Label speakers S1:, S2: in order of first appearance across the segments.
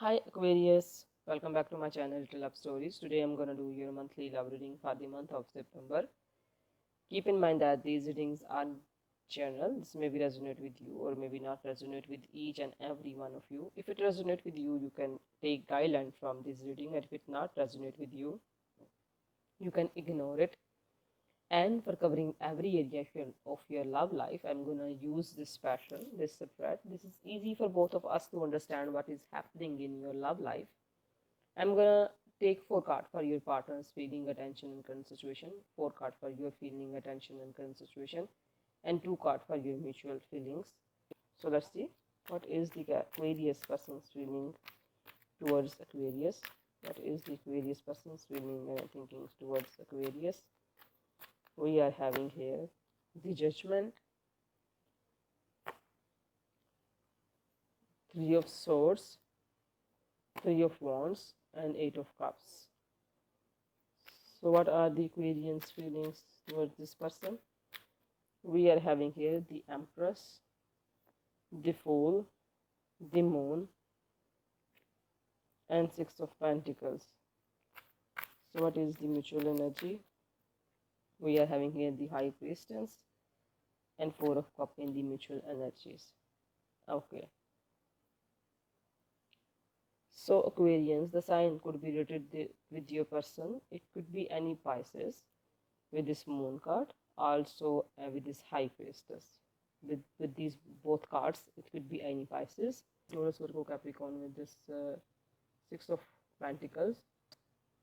S1: Hi Aquarius, welcome back to my channel Little Love Stories. Today I'm gonna do your monthly love reading for the month of September. Keep in mind that these readings are general. This may be resonate with you or maybe not resonate with each and every one of you. If it resonate with you, you can take guideline from this reading, and if it not resonate with you, you can ignore it. And for covering every area of your love life, I'm gonna use this pattern, this spread. This is easy for both of us to understand what is happening in your love life. I'm gonna take four cards for your partner's feeling, attention, and current situation, four cards for your feeling, attention, and current situation, and two cards for your mutual feelings. So let's see what is the Aquarius person's feeling towards Aquarius. What is the Aquarius person's feeling and thinking towards Aquarius? We are having here the Judgment, Three of Swords, Three of Wands, and Eight of Cups. So, what are the Aquarians' feelings towards this person? We are having here the Empress, the Fool, the Moon, and Six of Pentacles. So, what is the mutual energy? We are having here the High Priestess and Four of Cups in the mutual energies. Okay. So, Aquarians, the sign could be related with your person. It could be any Pisces with this Moon card, also with this High Priestess. With these both cards, it could be any Pisces. Taurus, Virgo, Capricorn with this Six of Pentacles.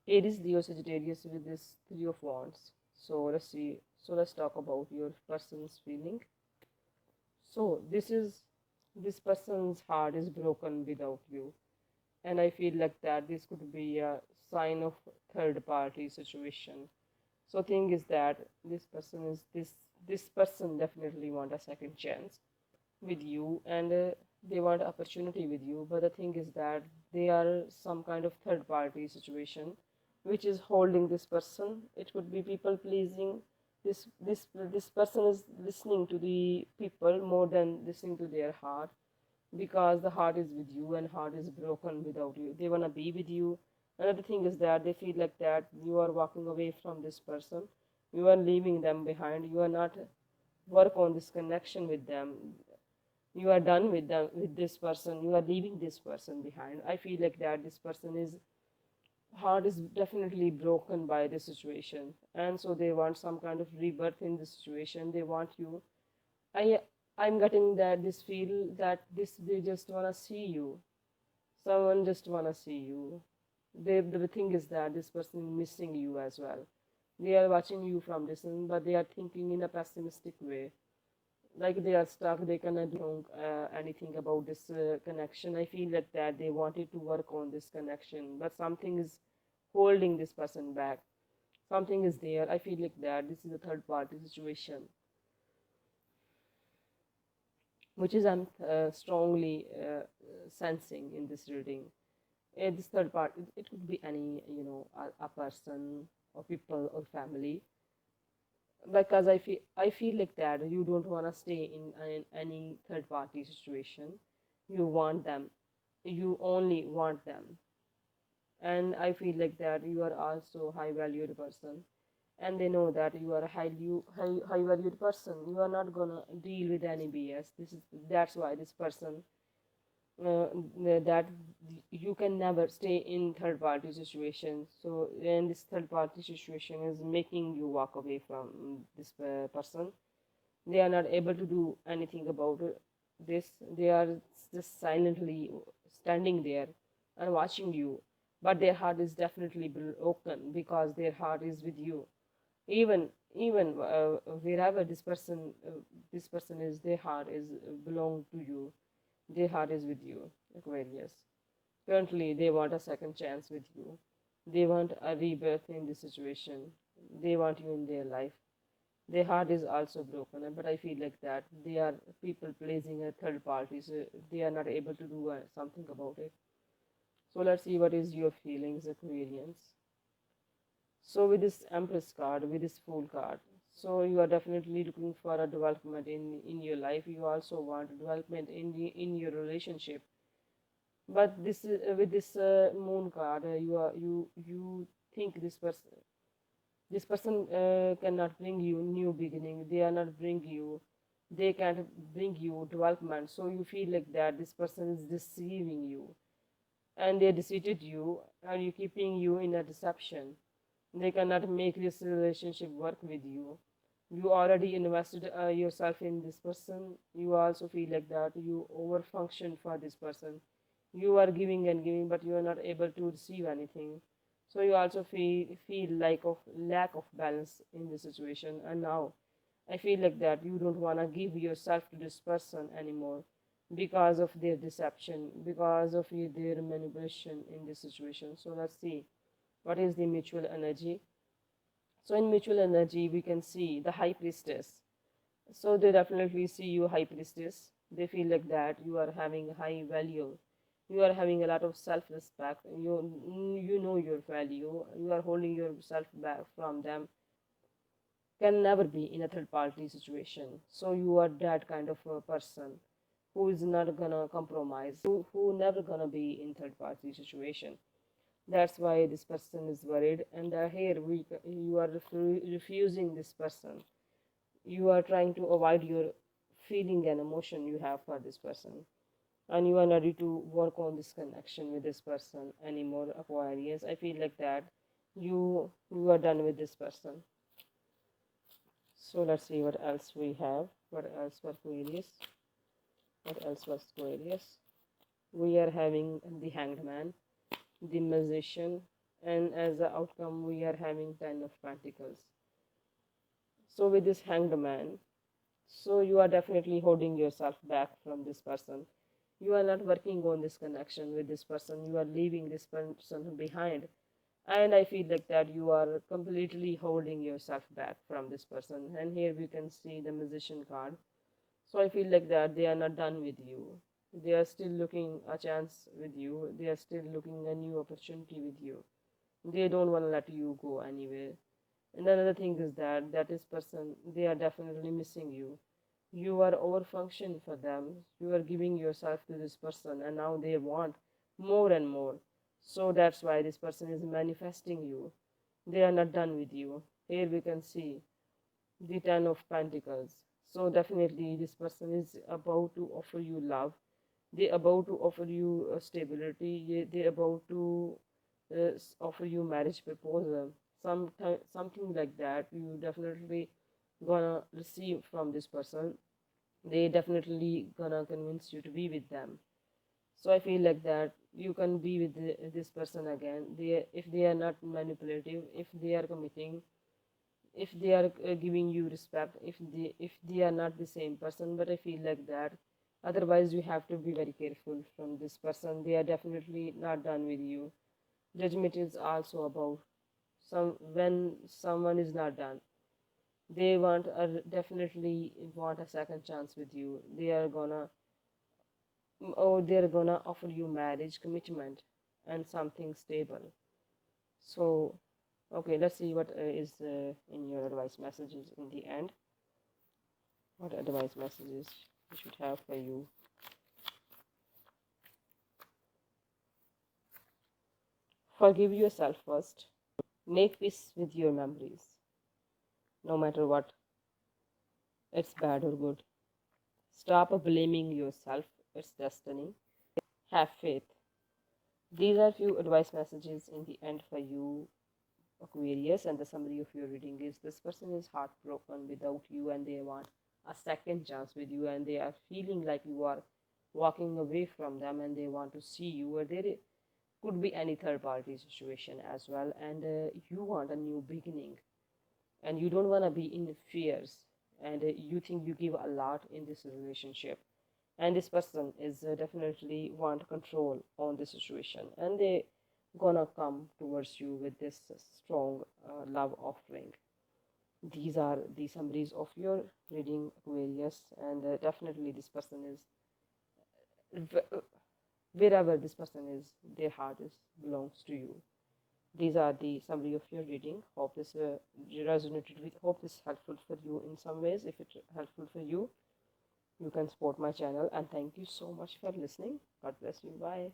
S1: Aries, Leo, Sagittarius with this Three of Wands. So let's see. So let's talk about your person's feeling. So this person's heart is broken without you, and I feel like that this could be a sign of third party situation. So thing is that this person definitely want a second chance with you, and they want opportunity with you, but the thing is that they are some kind of third party situation which is holding this person. It could be people pleasing. This person is listening to the people more than listening to their heart, because the heart is with you and heart is broken without you. They want to be with you. Another thing is that they feel like that you are walking away from this person, you are leaving them behind, you are not work on this connection with them, you are done with them, with this person, you are leaving this person behind. I feel like that this person is heart is definitely broken by this situation, and so they want some kind of rebirth in this situation. They want you. I'm getting that this feel that this they just wanna see you. Someone just wanna see you. The thing is that this person is missing you as well. They are watching you from distance, but they are thinking in a pessimistic way, like they are stuck, they cannot do anything about this connection. I feel like that they wanted to work on this connection, but something is holding this person back. Something is there. I feel like that this is a third party situation, which is I'm strongly sensing in this reading. This third part, it could be any, a person or people or family, because I feel like that you don't want to stay in any third party situation. You want them, you only want them, and I feel like that you are also high valued person, and they know that you are a high valued person. You are not gonna deal with any BS. That's why this person, uh, that you can never stay in third party situation. So and this third party situation is making you walk away from this person. They are not able to do anything about this. They are just silently standing there and watching you, but their heart is definitely broken because their heart is with you. Even wherever this person is, their heart is belong to you. Their heart is with you, Aquarius. Currently, they want a second chance with you. They want a rebirth in this situation. They want you in their life. Their heart is also broken, but I feel like that they are people pleasing a third party, so they are not able to do something about it. So let's see what is your feelings, Aquarians. So with this Empress card, with this Fool card, so you are definitely looking for a development in your life. You also want development in your relationship. But this with this moon card, you think this person cannot bring you new beginning. They are not bring you. They can't bring you development. So you feel like that this person is deceiving you, and they deceived you, and you keeping you in a deception. They cannot make this relationship work with you. You already invested yourself in this person. You also feel like that you overfunction for this person. You are giving and giving, but you are not able to receive anything. So you also feel like of lack of balance in this situation. And now I feel like that you don't want to give yourself to this person anymore because of their deception, because of their manipulation in this situation. So let's see what is the mutual energy. So in mutual energy, we can see the high priestess. So they definitely see you high priestess. They feel like that you are having high value. You are having a lot of self-respect. You know your value. You are holding yourself back from them. Can never be in a third party situation. So you are that kind of a person who is not gonna compromise, who never gonna be in third party situation. That's why this person is worried, and here you are refusing this person. You are trying to avoid your feeling and emotion you have for this person, and you are not ready to work on this connection with this person anymore. Aquarius, I feel like that you are done with this person. So let's see what else we have. What else for Aquarius? What else was Aquarius? We are having the Hanged Man, the Magician, and as the outcome, we are having Ten of Pentacles. So with this Hanged Man, so you are definitely holding yourself back from this person. You are not working on this connection with this person. You are leaving this person behind. And I feel like that you are completely holding yourself back from this person. And here we can see the Magician card. So I feel like that they are not done with you. They are still looking a chance with you. They are still looking a new opportunity with you. They don't want to let you go anywhere. And another thing is that this person, they are definitely missing you. You are overfunction for them. You are giving yourself to this person, and now they want more and more. So that's why this person is manifesting you. They are not done with you. Here we can see the Ten of Pentacles. So definitely this person is about to offer you love. They about to offer you stability. They about to offer you marriage proposal. Something like that. You definitely gonna receive from this person. They definitely gonna convince you to be with them. So I feel like that you can be with this person again. If they are not manipulative, if they are committing, if they are giving you respect, if they are not the same person. But I feel like that otherwise you have to be very careful from this person. They are definitely not done with you. Judgment is also about some when someone is not done. They definitely want a second chance with you. They're gonna offer you marriage commitment and something stable. So okay, let's see what is in your advice messages in the end. What advice messages we should have for you? Forgive yourself first. Make peace with your memories, no matter what, it's bad or good. Stop blaming yourself, it's destiny. Have faith. These are few advice messages in the end for you, Aquarius, and the summary of your reading is this person is heartbroken without you, and they want a second chance with you, and they are feeling like you are walking away from them, and they want to see you, or there could be any third party situation as well, and you want a new beginning, and you don't want to be in fears, and you think you give a lot in this relationship, and this person is definitely want control on the situation, and they gonna come towards you with this strong love offering. These are the summaries of your reading, Aquarius, and definitely this person is wherever this person is, their heart is belongs to you. These are the summary of your reading. Hope this resonated with. Hope this helpful for you in some ways. If it's helpful for you, you can support my channel, and thank you so much for listening. God bless you. Bye.